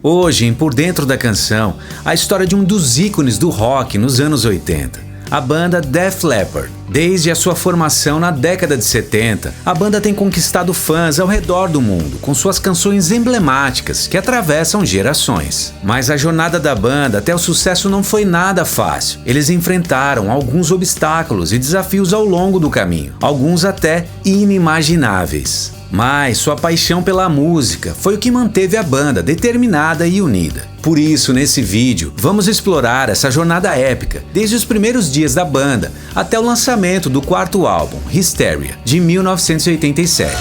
Hoje, em Por Dentro da Canção, a história de um dos ícones do rock nos anos 80, a banda Def Leppard. Desde a sua formação na década de 70, a banda tem conquistado fãs ao redor do mundo com suas canções emblemáticas que atravessam gerações. Mas a jornada da banda até o sucesso não foi nada fácil. Eles enfrentaram alguns obstáculos e desafios ao longo do caminho, alguns até inimagináveis. Mas sua paixão pela música foi o que manteve a banda determinada e unida. Por isso, nesse vídeo, vamos explorar essa jornada épica, desde os primeiros dias da banda até o lançamento do quarto álbum, Hysteria, de 1987.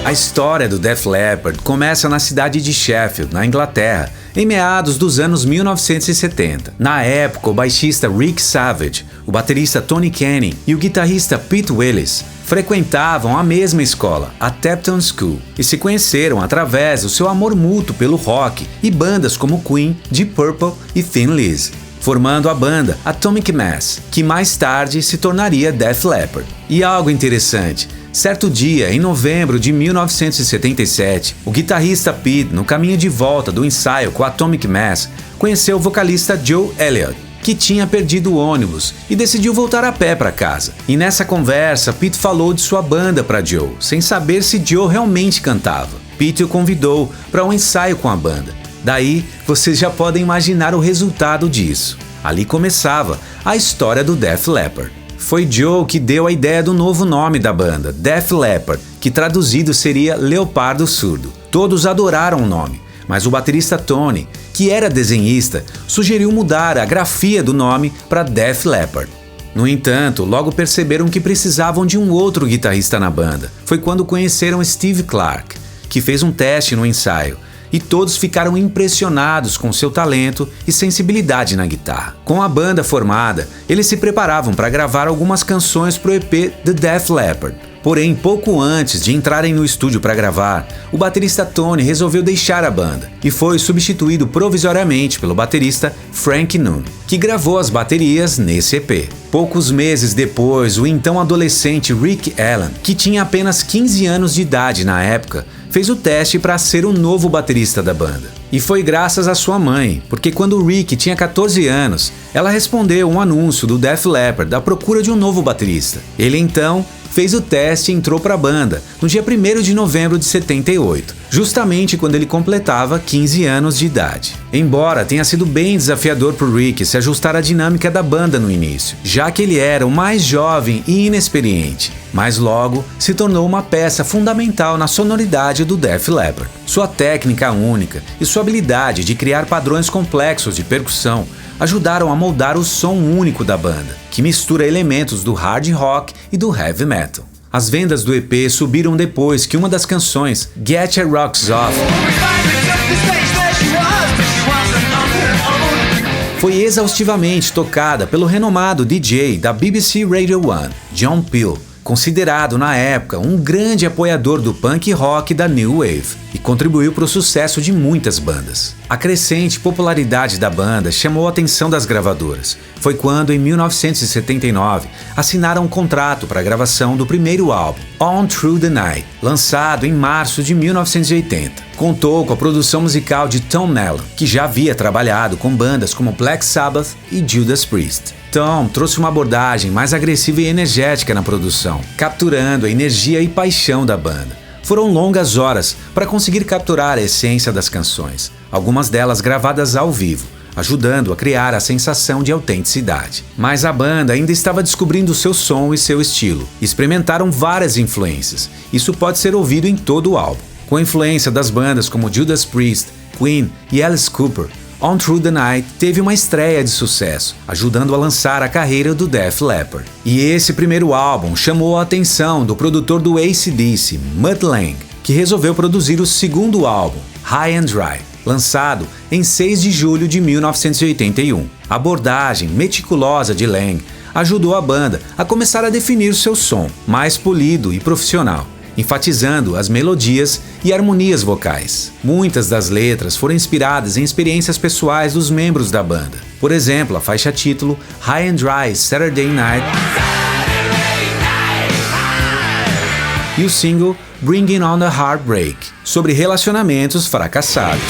A história do Def Leppard começa na cidade de Sheffield, na Inglaterra, em meados dos anos 1970. Na época, o baixista Rick Savage, o baterista Tony Canning e o guitarrista Pete Willis frequentavam a mesma escola, a Tapton School, e se conheceram através do seu amor mútuo pelo rock e bandas como Queen, Deep Purple e Thin Lizzy, formando a banda Atomic Mass, que mais tarde se tornaria Def Leppard. E algo interessante, certo dia, em novembro de 1977, o guitarrista Pete, no caminho de volta do ensaio com Atomic Mass, conheceu o vocalista Joe Elliott, que tinha perdido o ônibus e decidiu voltar a pé para casa. E nessa conversa, Pete falou de sua banda para Joe, sem saber se Joe realmente cantava. Pete o convidou para um ensaio com a banda. Daí, vocês já podem imaginar o resultado disso. Ali começava a história do Def Leppard. Foi Joe que deu a ideia do novo nome da banda, Def Leppard, que traduzido seria Leopardo Surdo. Todos adoraram o nome, mas o baterista Tony, que era desenhista, sugeriu mudar a grafia do nome para Def Leppard. No entanto, logo perceberam que precisavam de um outro guitarrista na banda. Foi quando conheceram Steve Clark, que fez um teste no ensaio, e todos ficaram impressionados com seu talento e sensibilidade na guitarra. Com a banda formada, eles se preparavam para gravar algumas canções para o EP The Def Leppard. Porém, pouco antes de entrarem no estúdio para gravar, o baterista Tony resolveu deixar a banda e foi substituído provisoriamente pelo baterista Frank Noon, que gravou as baterias nesse EP. Poucos meses depois, o então adolescente Rick Allen, que tinha apenas 15 anos de idade na época, fez o teste para ser o novo baterista da banda. E foi graças à sua mãe, porque quando o Rick tinha 14 anos, ela respondeu um anúncio do Def Leppard à procura de um novo baterista. Ele então fez o teste e entrou para a banda no dia 1º de novembro de 78, justamente quando ele completava 15 anos de idade. Embora tenha sido bem desafiador para o Rick se ajustar à dinâmica da banda no início, já que ele era o mais jovem e inexperiente, mas logo se tornou uma peça fundamental na sonoridade do Def Leppard. Sua técnica única e sua habilidade de criar padrões complexos de percussão ajudaram a moldar o som único da banda, que mistura elementos do hard rock e do heavy metal. As vendas do EP subiram depois que uma das canções, Get Your Rocks Off, foi exaustivamente tocada pelo renomado DJ da BBC Radio 1, John Peel, considerado na época um grande apoiador do punk rock da New Wave, e contribuiu para o sucesso de muitas bandas. A crescente popularidade da banda chamou a atenção das gravadoras. Foi quando, em 1979, assinaram um contrato para a gravação do primeiro álbum, On Through the Night, lançado em março de 1980. Contou com a produção musical de Tom Mellon, que já havia trabalhado com bandas como Black Sabbath e Judas Priest. Tom trouxe uma abordagem mais agressiva e energética na produção, capturando a energia e paixão da banda. Foram longas horas para conseguir capturar a essência das canções, algumas delas gravadas ao vivo, ajudando a criar a sensação de autenticidade. Mas a banda ainda estava descobrindo seu som e seu estilo. Experimentaram várias influências. Isso pode ser ouvido em todo o álbum. Com a influência das bandas como Judas Priest, Queen e Alice Cooper, On Through the Night teve uma estreia de sucesso, ajudando a lançar a carreira do Def Leppard. E esse primeiro álbum chamou a atenção do produtor do AC/DC, Mutt Lange, que resolveu produzir o segundo álbum, High and Dry, lançado em 6 de julho de 1981. A abordagem meticulosa de Lange ajudou a banda a começar a definir seu som, mais polido e profissional, enfatizando as melodias e harmonias vocais. Muitas das letras foram inspiradas em experiências pessoais dos membros da banda. Por exemplo, a faixa título High and Dry Saturday Night e o single Bringing on the Heartbreak, sobre relacionamentos fracassados.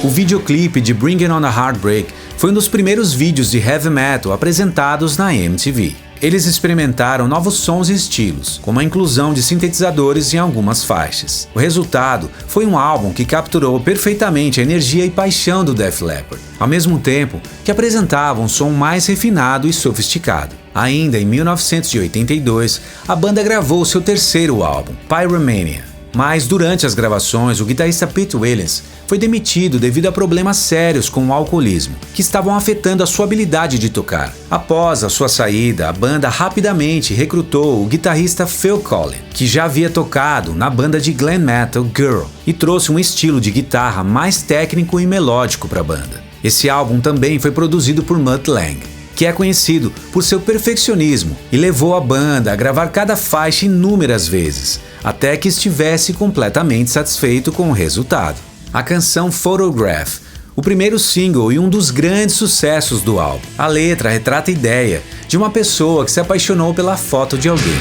O videoclipe de Bringing on the Heartbreak foi um dos primeiros vídeos de heavy metal apresentados na MTV. Eles experimentaram novos sons e estilos, como a inclusão de sintetizadores em algumas faixas. O resultado foi um álbum que capturou perfeitamente a energia e paixão do Def Leppard, ao mesmo tempo que apresentava um som mais refinado e sofisticado. Ainda em 1982, a banda gravou seu terceiro álbum, Pyromania. Mas durante as gravações, o guitarrista Pete Williams foi demitido devido a problemas sérios com o alcoolismo, que estavam afetando a sua habilidade de tocar. Após a sua saída, a banda rapidamente recrutou o guitarrista Phil Collen, que já havia tocado na banda de glam metal Girl, e trouxe um estilo de guitarra mais técnico e melódico para a banda. Esse álbum também foi produzido por Mutt Lange, que é conhecido por seu perfeccionismo e levou a banda a gravar cada faixa inúmeras vezes, até que estivesse completamente satisfeito com o resultado. A canção Photograph, o primeiro single e um dos grandes sucessos do álbum. A letra retrata a ideia de uma pessoa que se apaixonou pela foto de alguém.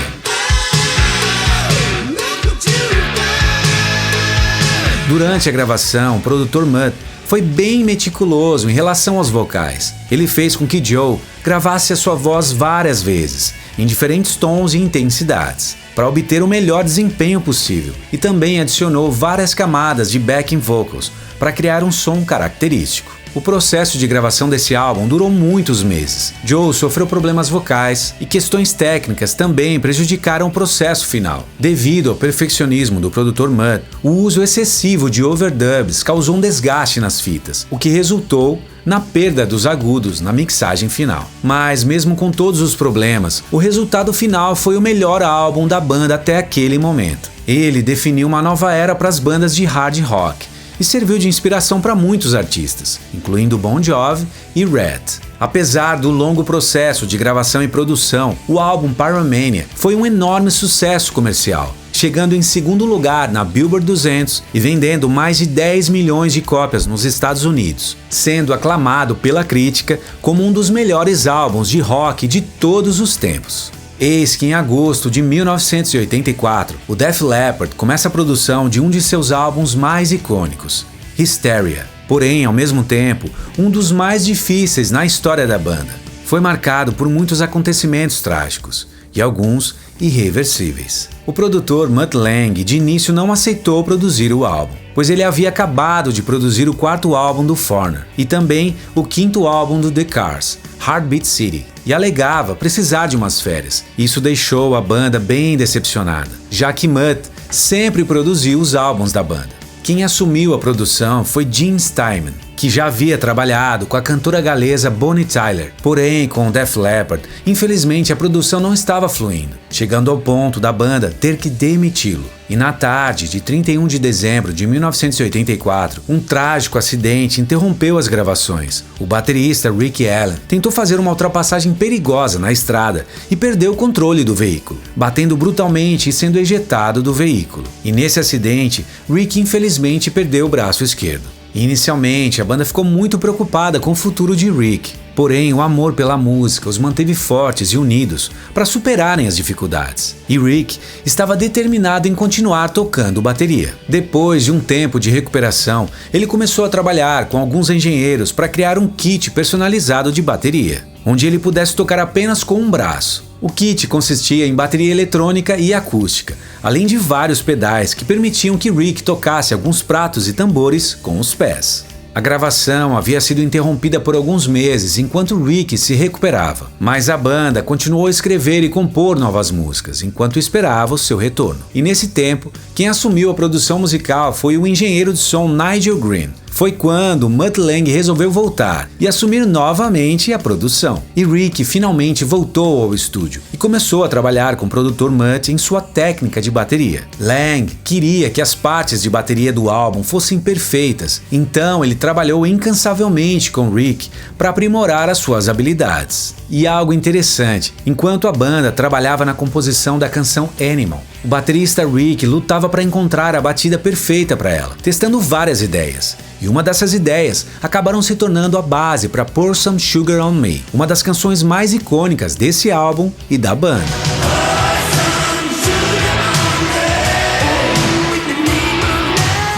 Durante a gravação, o produtor Mutt foi bem meticuloso em relação aos vocais. Ele fez com que Joe gravasse a sua voz várias vezes, em diferentes tons e intensidades, para obter o melhor desempenho possível, e também adicionou várias camadas de backing vocals para criar um som característico. O processo de gravação desse álbum durou muitos meses. Joe sofreu problemas vocais e questões técnicas também prejudicaram o processo final. Devido ao perfeccionismo do produtor Mutt, o uso excessivo de overdubs causou um desgaste nas fitas, o que resultou na perda dos agudos na mixagem final. Mas mesmo com todos os problemas, o resultado final foi o melhor álbum da banda até aquele momento. Ele definiu uma nova era para as bandas de hard rock e serviu de inspiração para muitos artistas, incluindo Bon Jovi e Red. Apesar do longo processo de gravação e produção, o álbum Pyromania foi um enorme sucesso comercial, chegando em segundo lugar na Billboard 200 e vendendo mais de 10 milhões de cópias nos Estados Unidos, sendo aclamado pela crítica como um dos melhores álbuns de rock de todos os tempos. Eis que em agosto de 1984, o Def Leppard começa a produção de um de seus álbuns mais icônicos, Hysteria. Porém, ao mesmo tempo, um dos mais difíceis na história da banda. Foi marcado por muitos acontecimentos trágicos e alguns irreversíveis. O produtor Mutt Lange de início não aceitou produzir o álbum, pois ele havia acabado de produzir o quarto álbum do Foreigner e também o quinto álbum do The Cars, Heartbeat City, e alegava precisar de umas férias. Isso deixou a banda bem decepcionada, já que Mutt sempre produziu os álbuns da banda. Quem assumiu a produção foi Gene Steinman, que já havia trabalhado com a cantora galesa Bonnie Tyler. Porém, com o Def Leppard, infelizmente a produção não estava fluindo, chegando ao ponto da banda ter que demiti-lo. E na tarde de 31 de dezembro de 1984, um trágico acidente interrompeu as gravações. O baterista Rick Allen tentou fazer uma ultrapassagem perigosa na estrada e perdeu o controle do veículo, batendo brutalmente e sendo ejetado do veículo. E nesse acidente, Rick infelizmente perdeu o braço esquerdo. Inicialmente, a banda ficou muito preocupada com o futuro de Rick, porém o amor pela música os manteve fortes e unidos para superarem as dificuldades. E Rick estava determinado em continuar tocando bateria. Depois de um tempo de recuperação, ele começou a trabalhar com alguns engenheiros para criar um kit personalizado de bateria, onde ele pudesse tocar apenas com um braço. O kit consistia em bateria eletrônica e acústica, além de vários pedais que permitiam que Rick tocasse alguns pratos e tambores com os pés. A gravação havia sido interrompida por alguns meses enquanto Rick se recuperava, mas a banda continuou a escrever e compor novas músicas enquanto esperava o seu retorno. E nesse tempo, quem assumiu a produção musical foi o engenheiro de som Nigel Green. Foi quando Mutt Lange resolveu voltar e assumir novamente a produção. E Rick finalmente voltou ao estúdio e começou a trabalhar com o produtor Mutt em sua técnica de bateria. Lange queria que as partes de bateria do álbum fossem perfeitas, então ele trabalhou incansavelmente com Rick para aprimorar as suas habilidades. E algo interessante, enquanto a banda trabalhava na composição da canção Animal, o baterista Rick lutava para encontrar a batida perfeita para ela, testando várias ideias. E uma dessas ideias acabaram se tornando a base para Pour Some Sugar on Me, uma das canções mais icônicas desse álbum e da banda.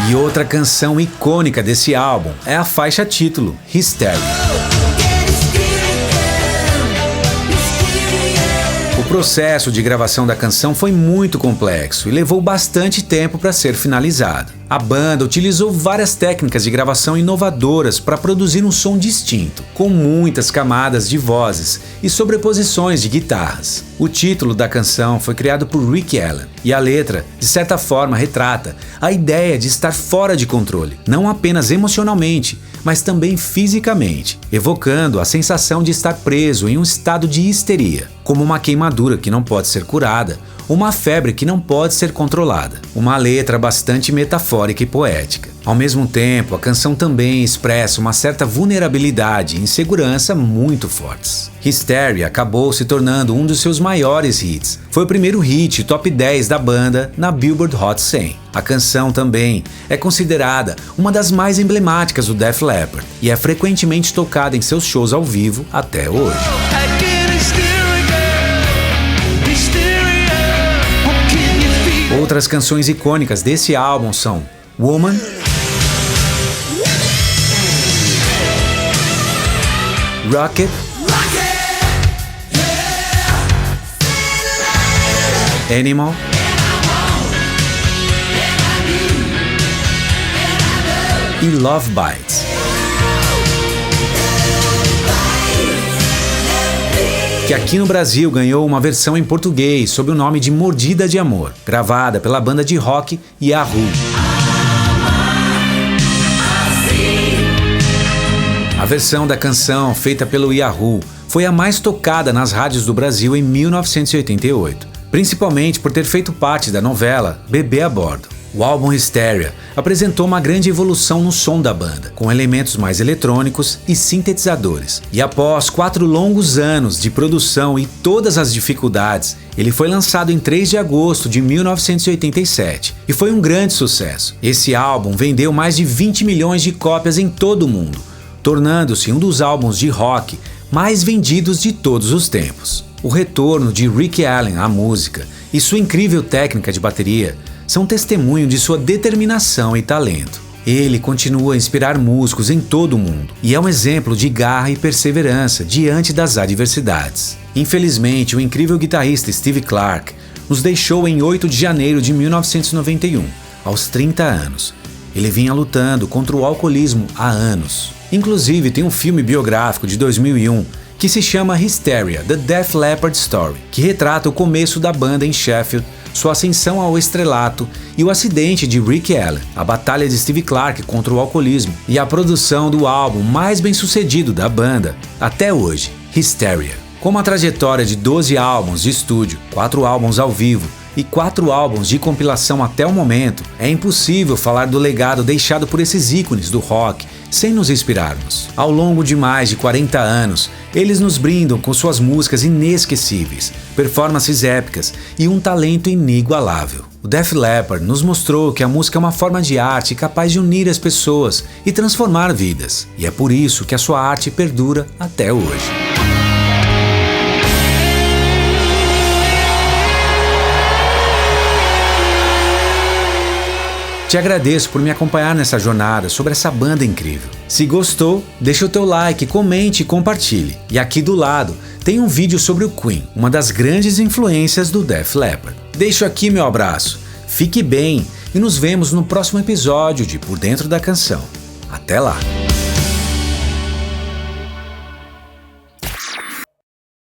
E outra canção icônica desse álbum é a faixa título, Hysteria. O processo de gravação da canção foi muito complexo e levou bastante tempo para ser finalizado. A banda utilizou várias técnicas de gravação inovadoras para produzir um som distinto, com muitas camadas de vozes e sobreposições de guitarras. O título da canção foi criado por Rick Allen e a letra, de certa forma, retrata a ideia de estar fora de controle, não apenas emocionalmente, mas também fisicamente, evocando a sensação de estar preso em um estado de histeria, como uma queimadura que não pode ser curada, uma febre que não pode ser controlada. Uma letra bastante metafórica e poética. Ao mesmo tempo, a canção também expressa uma certa vulnerabilidade e insegurança muito fortes. Hysteria acabou se tornando um dos seus maiores hits. Foi o primeiro hit top 10 da banda na Billboard Hot 100. A canção também é considerada uma das mais emblemáticas do Def Leppard e é frequentemente tocada em seus shows ao vivo até hoje. Outras canções icônicas desse álbum são Woman, Rocket, Animal e Love Bites. Que aqui no Brasil ganhou uma versão em português sob o nome de Mordida de Amor, gravada pela banda de rock Yahoo. A versão da canção feita pelo Yahoo foi a mais tocada nas rádios do Brasil em 1988, principalmente por ter feito parte da novela Bebê a Bordo. O álbum Hysteria apresentou uma grande evolução no som da banda, com elementos mais eletrônicos e sintetizadores. E após 4 longos anos de produção e todas as dificuldades, ele foi lançado em 3 de agosto de 1987 e foi um grande sucesso. Esse álbum vendeu mais de 20 milhões de cópias em todo o mundo, tornando-se um dos álbuns de rock mais vendidos de todos os tempos. O retorno de Rick Allen à música e sua incrível técnica de bateria são testemunho de sua determinação e talento. Ele continua a inspirar músicos em todo o mundo e é um exemplo de garra e perseverança diante das adversidades. Infelizmente, o incrível guitarrista Steve Clark nos deixou em 8 de janeiro de 1991, aos 30 anos. Ele vinha lutando contra o alcoolismo há anos. Inclusive, tem um filme biográfico de 2001 que se chama Hysteria, The Def Leppard Story, que retrata o começo da banda em Sheffield, sua ascensão ao estrelato e o acidente de Rick Allen, a batalha de Steve Clark contra o alcoolismo e a produção do álbum mais bem-sucedido da banda até hoje, Hysteria. Com uma trajetória de 12 álbuns de estúdio, 4 álbuns ao vivo e 4 álbuns de compilação até o momento, é impossível falar do legado deixado por esses ícones do rock sem nos inspirarmos. Ao longo de mais de 40 anos, eles nos brindam com suas músicas inesquecíveis, performances épicas e um talento inigualável. O Def Leppard nos mostrou que a música é uma forma de arte capaz de unir as pessoas e transformar vidas, e é por isso que a sua arte perdura até hoje. Te agradeço por me acompanhar nessa jornada sobre essa banda incrível. Se gostou, deixa o teu like, comente e compartilhe. E aqui do lado tem um vídeo sobre o Queen, uma das grandes influências do Def Leppard. Deixo aqui meu abraço, fique bem e nos vemos no próximo episódio de Por Dentro da Canção. Até lá!